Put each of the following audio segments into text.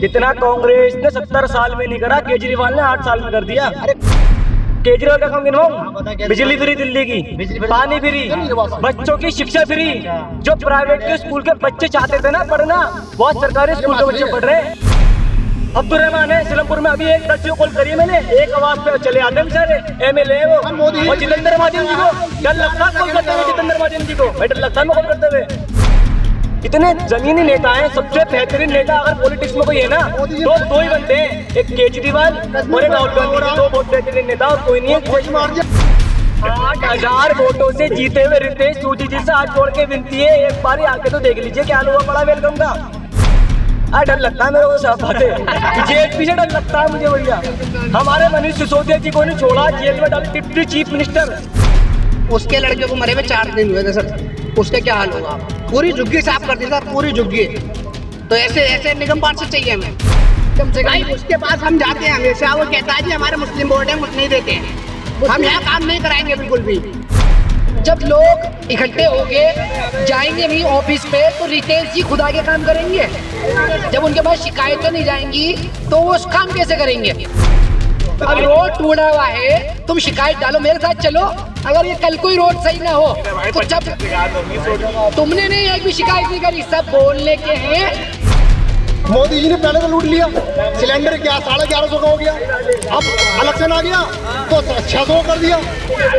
जितना कांग्रेस ने 70 साल में नहीं करा, केजरीवाल ने 8 साल में कर दिया। अरे केजरीवाल का काम गिनवाऊं? बिजली फ्री दिल्ली की, पानी फ्री, बच्चों की शिक्षा फ्री। जो प्राइवेट के स्कूल के बच्चे चाहते थे ना पढ़ना, बहुत सरकारी स्कूल के बच्चे पढ़ रहे हैं। अब्दुल रहमान है सिलमपुर में, अभी एक दर्जी कॉल करी मैंने, एक आवाज पे चले आते हैं बेचारे। MLA है वो, और जितेंद्र महाजन जी को डर लगता है कॉल करते हुए, जितेंद्र महाजन जी को डर लगता है कॉल करते हुए। इतने जमीनी नेता हैं, सबसे बेहतरीन नेता अगर पॉलिटिक्स में कोई है ना तो दो ही बनते हैं, एक केजरीवाल और एक राहुल गांधी। दो बहुत बेहतरीन नेता और कोई नहीं है। 8,000 वोटों से जीते हुए रितेश सूजी जी से हाथ जोड़ के विनती है, एक बार आके तो देख लीजिए क्या हुआ बड़ा वेलकम का। डर लगता है मेरे को सब बातें, जेल से डर लगता है मुझे भैया। हमारे मनीष सिसोदिया जी को नहीं छोड़ा, जेल में डाल डिप्टी चीफ मिनिस्टर। उसके लड़के को मरे हुए 4 दिन हुए थे सर, उसका क्या हाल होगा? पूरी झुग्गी साफ कर दी सर, पूरी झुग्गी। तो ऐसे निगम पार्षद चाहिए हमें कम से कम। उसके पास हम जाते हैं हमेशा, वो कहता है जी हमारे मुस्लिम वोट है, मुझे नहीं देते हैं, हम यहाँ काम नहीं कराएंगे बिल्कुल भी। जब लोग इकट्ठे होके जाएंगे नहीं ऑफिस पे तो रितेश जी खुद आगे काम करेंगे। जब उनके पास शिकायतें नहीं जाएंगी तो वो उस काम कैसे करेंगे? अब रोड टूटा हुआ है, तुम शिकायत डालो, मेरे साथ चलो। अगर ये कल कोई रोड सही ना हो तो जब तुमने नहीं एक भी शिकायत नहीं करी, सब बोलने के हैं। मोदी जी ने पहले तो लूट लिया, सिलेंडर क्या 1150 का हो गया, अब इलेक्शन आ गया तो 600 कर दिया।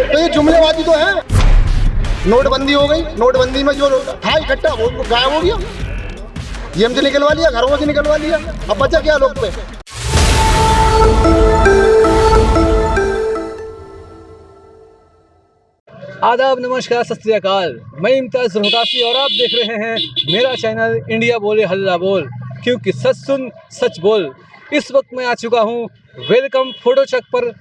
तो ये जुमलेबाजी तो है। नोटबंदी हो गई, नोटबंदी में जो था इकट्ठा वो गायब हो गया, जेब से निकलवा लिया, घरों से निकलवा लिया, अब बचा क्या लोग पे? आदाब, नमस्कार, सत श्री अकाल। मैं इम्तियाज रोहतासी और आप देख रहे हैं मेरा चैनल इंडिया बोले हल्ला बोल, क्योंकि सच सुन सच बोल। इस वक्त मैं आ चुका हूँ वेलकम फोटो चक पर,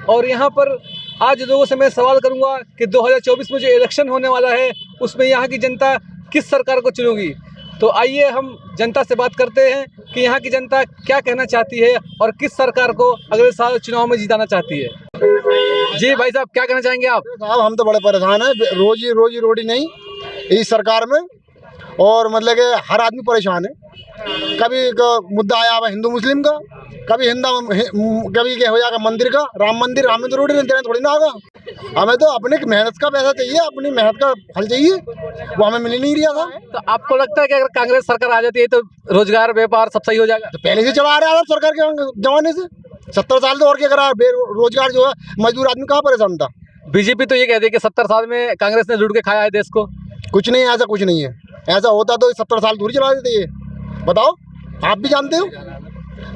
और यहाँ पर आज लोगों से मैं सवाल करूँगा कि 2024 में जो इलेक्शन होने वाला है उसमें यहाँ की जनता किस सरकार को चुनेगी। तो आइए हम जनता से बात करते हैं कि यहाँ की जनता क्या कहना चाहती है और किस सरकार को अगले साल चुनाव में जिताना चाहती है। जी भाई साहब, क्या कहना चाहेंगे आप? साहब हम तो बड़े परेशान हैं, रोजी रोटी नहीं इस सरकार में, और मतलब कि हर आदमी परेशान है। कभी मुद्दा आया हुआ हिंदू मुस्लिम का, कभी कभी क्या हो जाएगा मंदिर का, राम मंदिर रोटी नहीं देना थोड़ी ना आगा। हमें तो अपने मेहनत का पैसा चाहिए, अपनी मेहनत का फल चाहिए, वो हमें मिल नहीं रहा था। तो आपको लगता है कि अगर कांग्रेस सरकार आ जाती है तो रोजगार व्यापार सब सही हो जाएगा? तो पहले से चला रहा था सरकार के जमाने से, 70 साल तो और क्या करा, बेरोजगार जो है मजदूर आदमी कहाँ परेशान था। बीजेपी तो ये कहती है कि 70 साल में कांग्रेस ने लूट के खाया है देश को। कुछ नहीं, ऐसा कुछ नहीं है। ऐसा होता तो 70 साल दूर चला देते। ये बताओ, आप भी जानते हो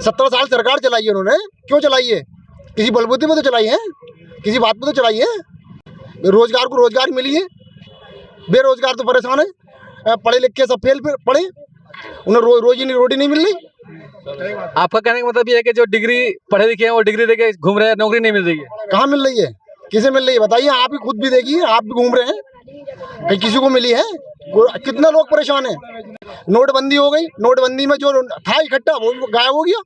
70 साल सरकार चलाई है उन्होंने, क्यों चलाई है? किसी बलबूते में तो चलाई है, किसी बात पे तो चलाई है। रोजगार को रोजगार मिली है, बेरोजगार तो परेशान है, पढ़े लिखे सब फेल पढ़े, उन्हें रोटी नहीं मिल रही। आपका कहने का मतलब ये है कि जो डिग्री पढ़े लिखे हैं वो डिग्री लेके घूम रहे हैं, नौकरी नहीं मिल रही है? कहाँ मिल रही है, किसे मिल रही है बताइए? आप ही खुद भी देखिए, आप भी घूम रहे हैं, कहीं किसी को मिली है? कितना लोग परेशान हैं। नोटबंदी हो गई, नोटबंदी में जो था इकट्ठा वो गायब हो गया,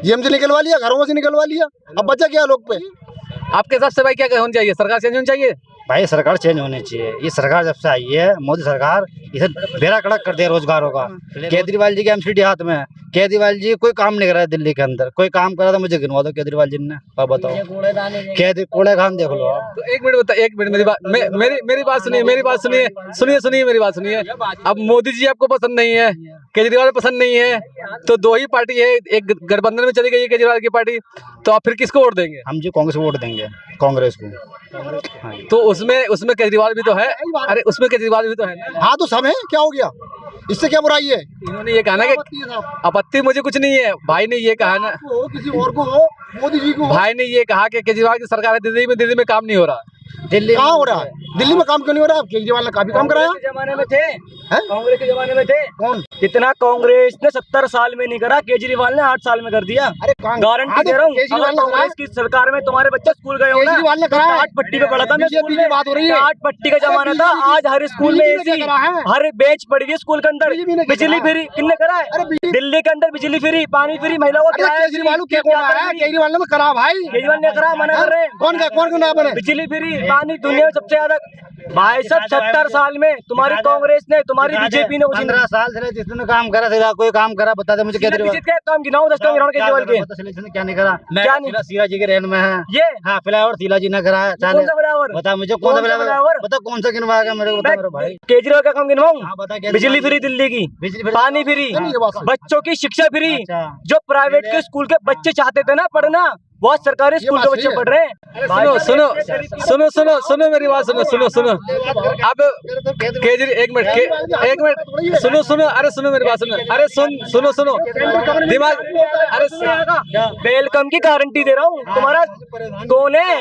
जेब से निकलवा लिया, घरों से निकलवा लिया, अब बचा क्या लोग पे? आपके हिसाब से भाई क्या होना चाहिए? सरकार चेंज होनी चाहिए? भाई सरकार चेंज होनी चाहिए। ये सरकार जब से आई है, मोदी सरकार, इसे बेड़ा कड़क कर दिया रोजगारों का। केजरीवाल जी के एमसीडी हाथ में है, केजरीवाल जी कोई काम नहीं कर रहा है दिल्ली के अंदर। कोई काम करा था मुझे गिनवा दो केजरीवाल जी ने, अब बताओ। कूड़ेदान देख लो आप। तो एक मिनट बता, एक मिनट मेरी बात सुनिए, मेरी बात सुनिए। अब मोदी जी आपको पसंद नहीं है, केजरीवाल पसंद नहीं है, तो दो ही पार्टी है, एक गठबंधन में चली गई है केजरीवाल की पार्टी, तो आप फिर किसको वोट देंगे? हम जी कांग्रेस को वोट देंगे, कांग्रेस को। तो उसमें केजरीवाल भी तो है। अरे उसमें केजरीवाल भी तो है। हाँ तो सब है, क्या हो गया, इससे क्या बुराई है? इन्होंने ये कहा ना कि आपत्ति मुझे कुछ नहीं है। भाई ने ये कहा ना, किसी और को हो, मोदी जी को। भाई ने ये कहा कि केजरीवाल की सरकार है दिल्ली में काम नहीं हो रहा। दिल्ली कहाँ हो रहा है? दिल्ली में काम क्यों नहीं हो रहा? केजरीवाल ने काफी काम कराया। जमाने में थे, कांग्रेस के जमाने में थे कौन? जितना कांग्रेस ने 70 साल में नहीं करा, केजरीवाल ने 8 साल में कर दिया। अरे गारंटी दे रहा हूँ, कांग्रेस की सरकार में तुम्हारे बच्चे स्कूल गए हो ना, केजरीवाल ने करा। 8 पट्टी पे पढ़ा था मैं स्कूल में, बात हो रही है। 8 पट्टी का जमाना था, आज हर स्कूल में एसी, हर बेंच पड़ी है स्कूल के अंदर। बिजली फ्री किसने करा है? दिल्ली के अंदर बिजली फ्री, पानी फ्री, महिलाओं को केजरीवाल केजरीवाल ने करा भाई, केजरीवाल ने करा, मना कर रहे हैं। कौन ना बने? बिजली फ्री, पानी, दुनिया में सबसे ज्यादा भाई साहब 70 साल में तुम्हारी कांग्रेस ने, तुम्हारी बीजेपी ने 15 साल से जिसने काम करा सिरा कोई काम करा बता दे मुझे केजरीवाल क्या काम गिनाओ 10 काम गिनाओ केजरीवाल के। सिलेक्शन क्या नहीं करा क्या नहीं? सीला जी के रेन में है ये हाँ फ्लाईओवर शीला जी ने कराया कौन सा फ्लाईओवर? बता मुझे कौन सा फ्लाईओवर बता कौन सा गिनवाएगा मेरे को बता मेरे भाई। केजरीवाल का काम गिनवाऊं? हाँ, बता बिजली फ्री दिल्ली की, बिजली फ्री, पानी फ्री, बच्चों की शिक्षा फ्री। अच्छा। जो प्राइवेट के स्कूल के बच्चे चाहते थे ना पढ़ना, बहुत सरकारी स्कूल के बच्चे पढ़ रहे हैं। सुनो सुनो सुनो सुनो सुनो मेरी बात सुनो सुनो सुनो अब एक मिनट सुनो सुनो अरे सुनो मेरी बात सुनो अरे सुनो सुनो दिमाग अरे वेलकम की गारंटी दे रहा हूँ। तुम्हारा कौन है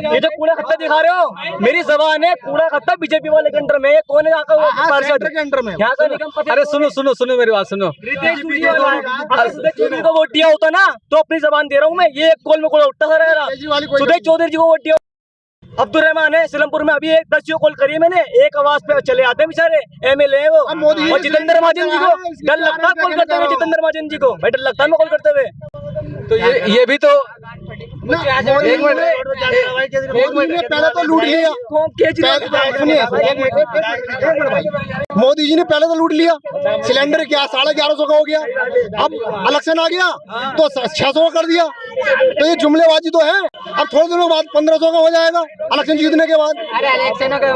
ये जो कूड़ा खत्ता दिखा रहे हो? मेरी जबान है कूड़ा खत्ता बीजेपी वाले के अंडर में। ये कौन है यहाँ का पार्षद के अंडर में? यहाँ का निगम? अरे सुनो सुनो सुनो मेरी बात सुनो रितेश सुरजेवाला है। अगर सुदेश चौधरी को वोट दिया होता ना तो अपनी जबान दे रहा हूँ मैं, ये एक कॉल में उठता सा रहेगा। सुदेश चौधरी जी को वोट दिया। अब्दुल रहमान है सिलमपुर में, अभी एक 10 कॉल करी है मैंने, एक आवाज पे चले आते हैं बेचारे, एमएलए है वो। और जितेंद्र महाजन जी को डर लगता है कॉल करते हुए, जितेंद्र महाजन जी को भाई डर लगता है मैं कॉल करते हुए। तो ये भी तो एक मिनट पहले तो लूट लिया मोदी जी ने, पहले तो लूट लिया। सिलेंडर क्या 1150 का हो गया, अब इलेक्शन आ गया तो 600 का कर दिया। तो ये जुमलेबाजी तो है। अब थोड़े दिनों बाद 1500 का हो जाएगा इलेक्शन जीतने के बाद। इलेक्शन के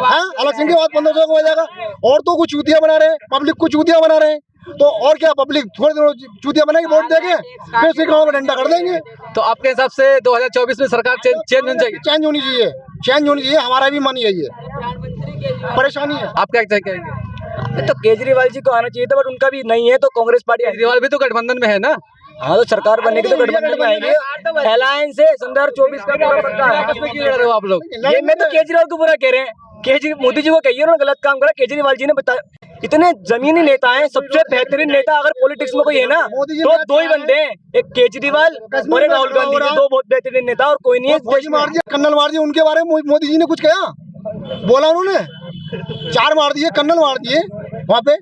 बाद 1500 का हो जाएगा। और तो कुछ चूतिया बना रहे, पब्लिक को चूतिया बना रहे। तो और क्या, पब्लिक थोड़े दिनों चूतिया बनाएगी, वोट देंगे, फिर उसी गाँव में डंडा कर देंगे। तो आपके हिसाब से 2024 में सरकार चेंज होनी चाहिए? चेंज होनी चाहिए, चेंज होनी चाहिए। हमारा भी मन यही है, परेशानी है। आप क्या कहेंगे? तो केजरीवाल जी को आना चाहिए था, बट उनका भी नहीं है। तो कांग्रेस पार्टी केजरीवाल भी तो गठबंधन में है ना? हाँ, तो सरकार बनने की तो गठबंधन में आएंगे। अलायंस है 2024 का पूरा पक्का है। आपस में क्यों लड़ रहे हो आप लोग? ये मैं तो केजरीवाल को बुरा कह रहे हैं। मोदी जी को कहिए उन्होंने गलत काम करा। केजरीवाल जी ने बताया, इतने जमीनी नेता हैं, सबसे बेहतरीन नेता अगर पॉलिटिक्स में कोई है ना तो दो ही बंदे हैं, एक केजरीवाल और एक राहुल गांधी जी, दो बहुत बेहतरीन नेता और कोई नहीं है। फौजी मार दिया, कन्नल मार दिया, उनके बारे में मोदी जी ने कुछ कहा? बोला उन्होंने? 4 मार दिए, कन्नल मार दिए, वहाँ पे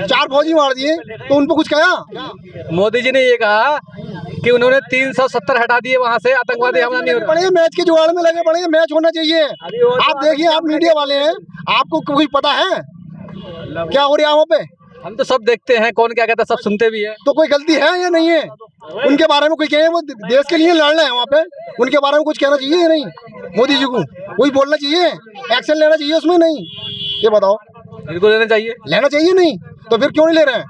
4 फौजी मार दिए, तो उन पे कुछ कहा? मोदी जी ने ये कहा कि उन्होंने 370 हटा दिए वहाँ से, आतंकवादी हमला नहीं हो रहा। पड़े मैच के जुगाड़ में लगे पड़े, मैच होना चाहिए। आप देखिए, आप मीडिया वाले हैं, आपको कोई पता है क्या हो रहा है वहाँ पे? हम तो सब देखते हैं, कौन क्या कहता है सब सुनते भी है। तो कोई गलती है या नहीं है? उनके बारे में कोई कहे, वो देश के लिए लड़ रहे हैं वहाँ पे, उनके बारे में कुछ कहना चाहिए या नहीं? मोदी जी को कोई बोलना चाहिए, एक्शन लेना चाहिए उसमें? नहीं, ये बताओ। बिल्कुल लेना चाहिए। लेना चाहिए नहीं तो फिर क्यों नहीं ले रहे हैं?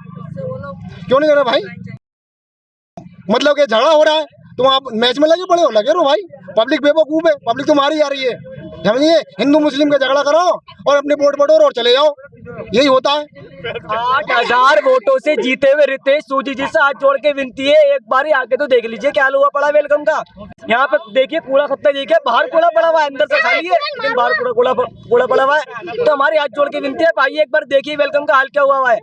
क्यों नहीं ले रहे भाई? मतलब कि झगड़ा हो रहा है, तुम आप मैच में लगे पड़े हो, लगे रहो भाई। पब्लिक बेवकूफ है, पब्लिक तो मारी जा रही है, समझिए। हिंदू मुस्लिम का झगड़ा करो और अपने वोट बटोरो और चले जाओ, यही होता है। 8000 वोटों से जीते हुए रितेश सूजी जी से हाथ जोड़ के विनती है, एक बार ही आके तो देख लीजिए क्या हुआ पड़ा वेलकम का। यहाँ पे देखिए कूड़ा खत्ता, देखिए बाहर कूड़ा पड़ा हुआ है, अंदर से खाली है, लेकिन बाहर कूड़ा पड़ा हुआ है। तो हमारे हाथ जोड़ के विनती है, भाई एक बार देखिए वेलकम का हाल क्या हुआ है।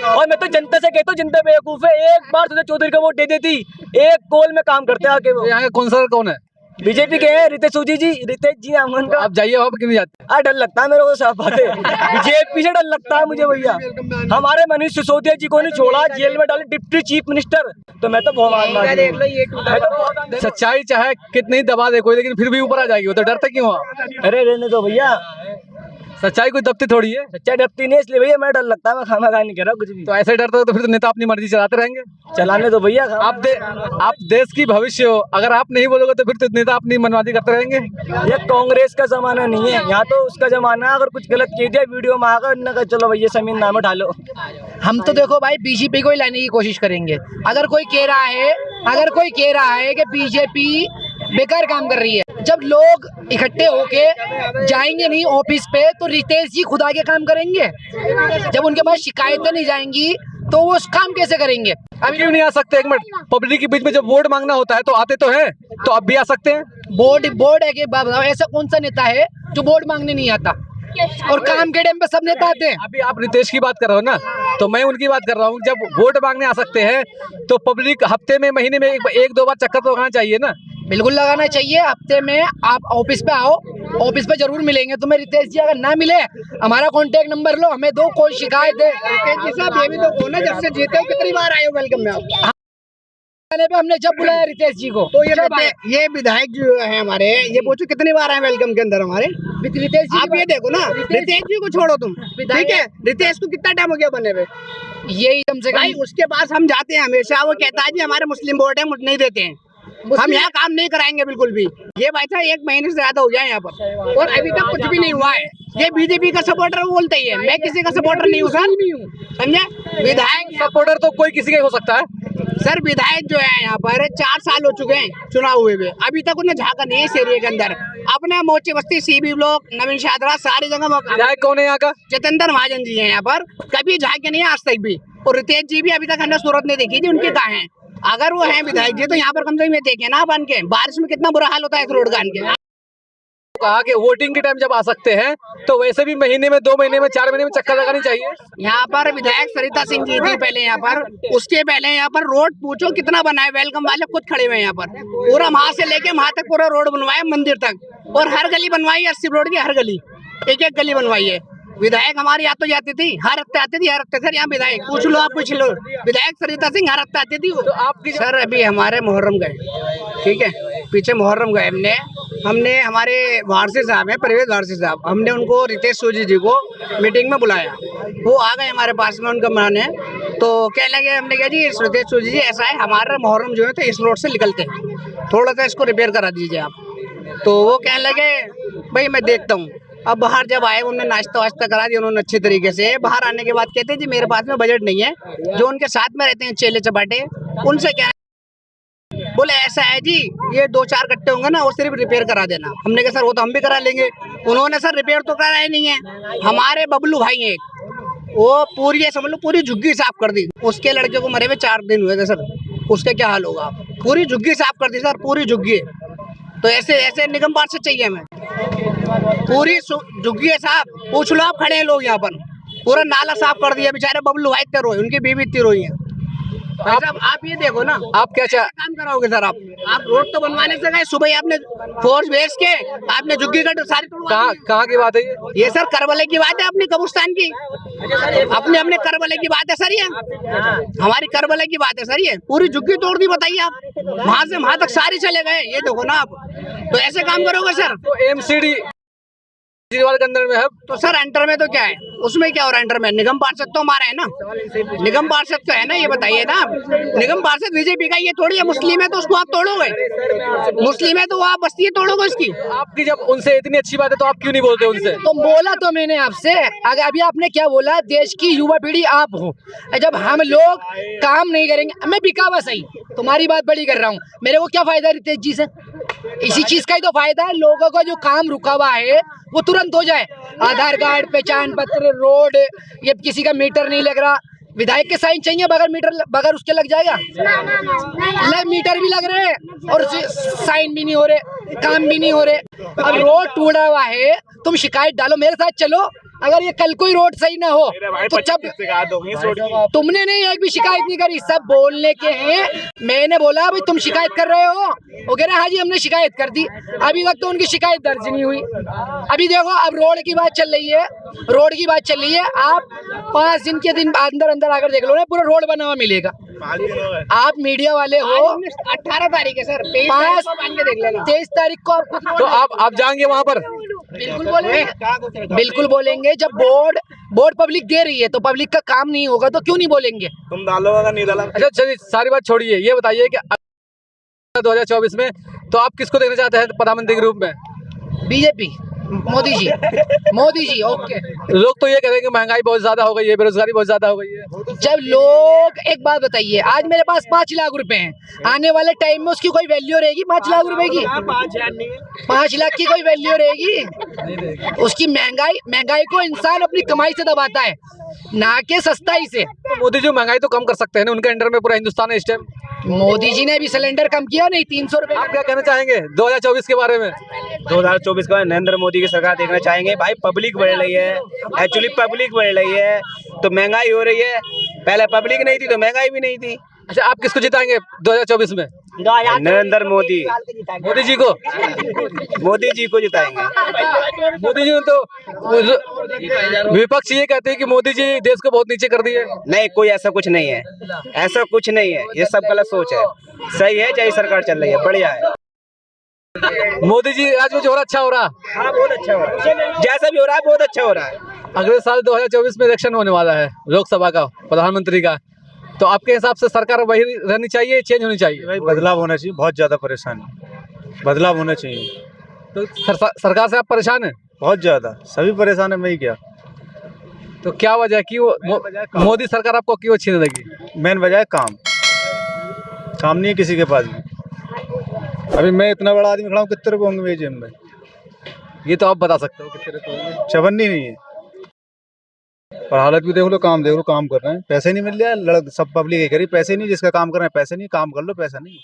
और मैं तो जनता से कहता हूँ, जनता बेवकूफ है। एक बार सुदेश चौधरी का वोट दे देती, एक कॉल में काम करते आके। वो यहाँ का कौन कौन है? बीजेपी के हैं रितेश सूजी जी, रितेश जी नाम का। आप जाइए वहाँ पे, क्यों नहीं जाते? डर लगता है मेरे को, साफ बात है। बीजेपी से डर लगता है मुझे भैया। हमारे मनीष सिसोदिया जी को नहीं छोड़ा, जेल में डाले डिप्टी चीफ मिनिस्टर। तो मैं तो बहुत सच्चाई चाहे कितनी दबा दे कोई, लेकिन फिर भी ऊपर आ जाएगी। वो तो डरते क्यों आप? अरे रहने दो भैया, सच्चाई कोई दबती थोड़ी है। सच्चाई डरती नहीं, इसलिए भैया मैं डर लगता है, मैं खाना खा नहीं कह रहा कुछ भी। तो ऐसे डरते हो तो फिर तो नेता अपनी मर्जी चलाते रहेंगे। चलाने दो भैया। आप देश की भविष्य हो, अगर आप नहीं बोलोगे तो फिर तो नेता अपनी मनमानी करते रहेंगे। ये कांग्रेस का जमाना नहीं है, यहाँ तो उसका जमाना है। अगर कुछ गलत कह दिया वीडियो में आकर न कर, चलो भैया जमीन नाम उठा लो। हम तो देखो भाई बीजेपी को ही लाने की कोशिश करेंगे। अगर कोई कह रहा है कि बीजेपी बेकार काम कर रही है, जब लोग इकट्ठे होके जाएंगे नहीं ऑफिस पे तो रितेश जी खुदा के काम करेंगे। जब उनके पास शिकायतें नहीं जाएंगी तो वो काम कैसे करेंगे? अभी क्यों नहीं आ सकते? एक मिनट, पब्लिक के बीच में जब वोट मांगना होता है तो आते तो हैं, तो अब भी आ सकते हैं। बोर्ड है कि ऐसा कौन सा नेता है जो वोट मांगने नहीं आता? और काम के टाइम पे सब नेता आते हैं। अभी आप रितेश की बात कर रहे हो ना, तो मैं उनकी बात कर रहा हूँ। जब वोट मांगने आ सकते हैं तो पब्लिक हफ्ते में, महीने में एक दो बार चक्कर तो लगाना चाहिए ना। बिल्कुल लगाना चाहिए। हफ्ते में आप ऑफिस पे आओ, ऑफिस पे जरूर मिलेंगे तुम्हें रितेश जी। अगर ना मिले हमारा कांटेक्ट नंबर लो, हमें दो, कोई शिकायत है। रितेश जी साहब ये भी तो बोलना, जब से जीते हो कितनी बार आए हो वेलकम में आप? पे हमने जब बुलाया रितेश जी को तो जब आए। ये विधायक जो है हमारे, ये पूछो कितनी बार आए वेलकम के अंदर हमारे। रितेश जी आप ये देखो ना, रितेश जी को छोड़ो तुम, ठीक है, रितेश को कितना टाइम हो गया बने हुए, यही कम से भाई कम उसके पास हम जाते हैं हमेशा, वो कहता है जी हमारे मुस्लिम वोट है, मुझे नहीं देते हैं, हम यहाँ काम नहीं कराएंगे बिल्कुल भी। ये भाई साहब 1 महीने से ज्यादा हो गया है यहाँ पर और अभी तक कुछ भी नहीं हुआ है। ये बीजेपी का सपोर्टर बोलते ही है, मैं किसी का सपोर्टर नहीं हूँ सर, समझे। विधायक सपोर्टर तो कोई किसी का ही हो सकता है। सर विधायक जो है यहाँ पर 4 साल हो चुके हैं चुनाव हुए हुए, अभी तक उन्हें झांका नहीं है इस एरिया के अंदर। अपने मोची बस्ती सीबी ब्लॉक नवीन शाहदरा सारी जगह विधायक कौन है यहाँ का? जितेंद्र महाजन जी हैं यहाँ पर, कभी झांके नहीं है आज तक भी। और रितेश जी भी अभी तक हमने सूरत नहीं देखी थी, उनके कहाँ हैं। अगर वो हैं विधायक जी तो यहाँ पर कम से कम देखे ना बन के, बारिश में कितना बुरा हाल होता है इस रोड का इनके। कहा कि वोटिंग के टाइम जब आ सकते हैं तो वैसे भी महीने में 2 महीने में 4 महीने में चक्कर लगानी चाहिए। यहाँ पर विधायक सरिता सिंह जी थी पहले यहाँ पर, उसके पहले यहाँ पर रोड पूछो कितना बना है, वेलकम वाले खुद खड़े हुए हैं यहाँ पर, पूरा वहां से लेके वहां तक पूरा रोड बनवाया मंदिर तक, और हर गली बनवाई है, 80 रोड की हर गली, एक गली बनवाई है। विधायक हमारी आती जाती थी, हर हफ्ते आती थी, हर हफ्ते सर यहाँ विधायक पूछ लो, आप पूछ लो, विधायक सरिता सिंह हर हफ्ते आती थी। तो आपकी सर अभी हमारे मुहर्रम गए, ठीक है, पीछे मुहर्रम गए हमने हमारे वारसी साहब हैं, परवेज वारसी साहब, हमने उनको रितेश सोजी जी को मीटिंग में बुलाया, वो आ गए हमारे पास में उनका मनाने। तो कहने लगे, हमने कहा जी रितेश सोजी जी ऐसा है, हमारा मुहर्रम जो है तो इस रोड से निकलते हैं, थोड़ा सा इसको रिपेयर करा दीजिए आप। तो वो कहने लगे भाई मैं देखता हूँ। अब बाहर जब आए उन्होंने नाश्ता वाश्ता करा दिया उन्होंने अच्छे तरीके से। बाहर आने के बाद कहते हैं जी मेरे पास में बजट नहीं है, जो उनके साथ में रहते हैं चेले चपाटे उनसे क्या बोले ऐसा है जी ये 2-4 कट्टे होंगे ना, वो सिर्फ रिपेयर करा देना। हमने कहा सर वो तो हम भी करा लेंगे। उन्होंने सर रिपेयर तो करा ही नहीं है। हमारे बबलू भाई हैं एक, वो पूरी समझ लो पूरी झुग्गी साफ कर दी, उसके लड़के को मरे हुए 4 दिन हुए थे सर, उसका क्या हाल होगा। पूरी झुग्गी साफ कर दी सर, पूरी झुग्गी। तो ऐसे ऐसे निगम पार्षद चाहिए हमें, पूरी झुग्गी है साहब, पूछ लो आप, खड़े हैं लोग यहाँ पर, पूरा नाला साफ कर दिया। बेचारे बबलू भाई इतने रोए, उनकी बीवी इतनी रोई है। आप ये देखो ना, आप क्या काम कराओगे सर आप रोड तो बनवाने से गए, सुबह ही आपने फोर्स भेज के आपने झुग्गी कट सारी कहाँ की बात है ये सर करबले की बात है अपनी कब्रिस्तान की, अपने करबले की बात है सर, ये हमारी करबले की बात है सर। ये पूरी झुग्गी तोड़ दी, बताइए आप, वहां से वहां तक सारी चले गए। ये देखो ना आप, तो ऐसे काम करोगे सर। तो एमसीडी केजरीवाल के अंदर में है तो सर एंटर में तो क्या है, उसमें क्या हो रहा है एंटर में, निगम पार्षद तो हमारा है ना, निगम पार्षद तो है ना, ये बताइए ना। निगम पार्षद बीजेपी का, ये थोड़ी है मुस्लिम है तो उसको आप तोड़ोगे, मुस्लिम है तो वो आप बस्ती तोड़ोगे उसकी। आपकी जब उनसे इतनी अच्छी बात है तो आप क्यों नहीं बोलते उनसे? तो बोला तो मैंने आपसे, अगर अभी आपने क्या बोला, देश की युवा पीढ़ी आप हो, जब हम लोग काम नहीं करेंगे, मैं बिकावा सही तुम्हारी बात बड़ी कर रहा हूँ, मेरे को क्या फायदा रितेश जी से? इसी चीज का ही तो फायदा है, लोगों का जो काम रुका हुआ है वो तुरंत हो जाए। आधार कार्ड, पहचान पत्र, रोड, ये किसी का मीटर नहीं लग रहा, विधायक के साइन चाहिए, बगैर उसके लग जाएगा? मीटर भी लग रहे हैं और साइन भी नहीं हो रहे, काम भी नहीं हो रहे। अब रोड टूटा हुआ है, तुम शिकायत डालो, मेरे साथ चलो, अगर ये कल कोई रोड सही ना हो तो जब तुमने नहीं एक भी शिकायत नहीं करी, सब बोलने के हैं। मैंने बोला भाई तुम शिकायत कर रहे हो, वो कह रहे हाँ जी हमने शिकायत कर दी, अभी तक तो उनकी शिकायत दर्ज नहीं हुई। अभी देखो अब रोड की बात चल रही है, रोड की बात चल रही है, आप 5 दिन के दिन अंदर आकर देख लो ना, पूरा रोड बना हुआ मिलेगा। आप मीडिया वाले हो, 18 तारीख है सर, 23 तारीख को आप तो आप जाएंगे वहाँ पर? बिल्कुल बोलेंगे, बिल्कुल बोलेंगे। जब बोर्ड पब्लिक दे रही है तो पब्लिक का काम नहीं होगा तो क्यों नहीं बोलेंगे? तुम डालोगे नहीं डाला। अच्छा चलिए सारी बात छोड़िए, ये बताइए कि 2024 में तो आप किसको देखना चाहते हैं प्रधानमंत्री के रूप में? बीजेपी, मोदी जी। ओके, लोग तो ये कह रहे हैं कि महंगाई बहुत ज्यादा हो गई है, बेरोजगारी बहुत ज्यादा हो गई है। जब लोग, एक बात बताइए, आज मेरे पास 5 लाख रुपए हैं, आने वाले टाइम में उसकी कोई वैल्यू रहेगी 5 लाख रुपए की? 5 लाख की कोई वैल्यू रहेगी? उसकी महंगाई को इंसान अपनी कमाई से दबाता है, ना के सस्ताई से। तो मोदी जी महंगाई तो कम कर सकते हैं ना, उनके अंडर में पूरा हिंदुस्तान है इस टाइम। मोदी जी ने भी सिलेंडर कम किया नहीं, 300 रुपए। आप क्या कहना चाहेंगे 2024 के बारे में? 2024 का नरेंद्र मोदी की सरकार देखना चाहेंगे। भाई पब्लिक बढ़ रही है, एक्चुअली पब्लिक बढ़ रही है तो महंगाई हो रही है, पहले पब्लिक नहीं थी तो महंगाई भी नहीं थी। अच्छा आप किसको जिताएंगे 2024 में? नरेंद्र मोदी जी को? मोदी जी को जिताएंगे। मोदी जी ने तो विपक्ष ये कहते हैं कि मोदी जी देश को बहुत नीचे कर दिए। नहीं, कोई ऐसा कुछ नहीं है, ऐसा कुछ नहीं है, ये सब गलत सोच है। सही है, जय सरकार चल रही है, बढ़िया है। मोदी जी आज में जो हो रहा अच्छा हो रहा। हाँ बहुत अच्छा हो रहा है, जैसा भी हो रहा है बहुत अच्छा हो रहा है। अगले साल 2024 में इलेक्शन होने वाला है, लोकसभा का, प्रधानमंत्री का, तो आपके हिसाब से सरकार वही रहनी चाहिए, चेंज होनी चाहिए? भाई बदलाव होना चाहिए, बहुत ज़्यादा परेशानी, बदलाव होना चाहिए। तो सरकार से आप परेशान हैं? बहुत ज़्यादा, सभी परेशान है, मैं क्या। तो क्या वजह है कि मोदी सरकार आपको क्यों अच्छी नहीं लगी? मेन वजह है काम नहीं है किसी के पास भी। अभी मैं इतना बड़ा आदमी खड़ा हूँ, कितने रुपये होंगे मेरी जेब में? ये तो आप बता सकते हो कितने रुपए होंगे। चवन्नी नहीं है। और हालत भी देख लो, काम देख लो, काम कर रहे हैं, पैसे नहीं मिल रहा है। सब पब्लिक ये करी, पैसे नहीं, जिसका काम कर रहे हैं पैसे नहीं, काम कर लो, पैसा नहीं।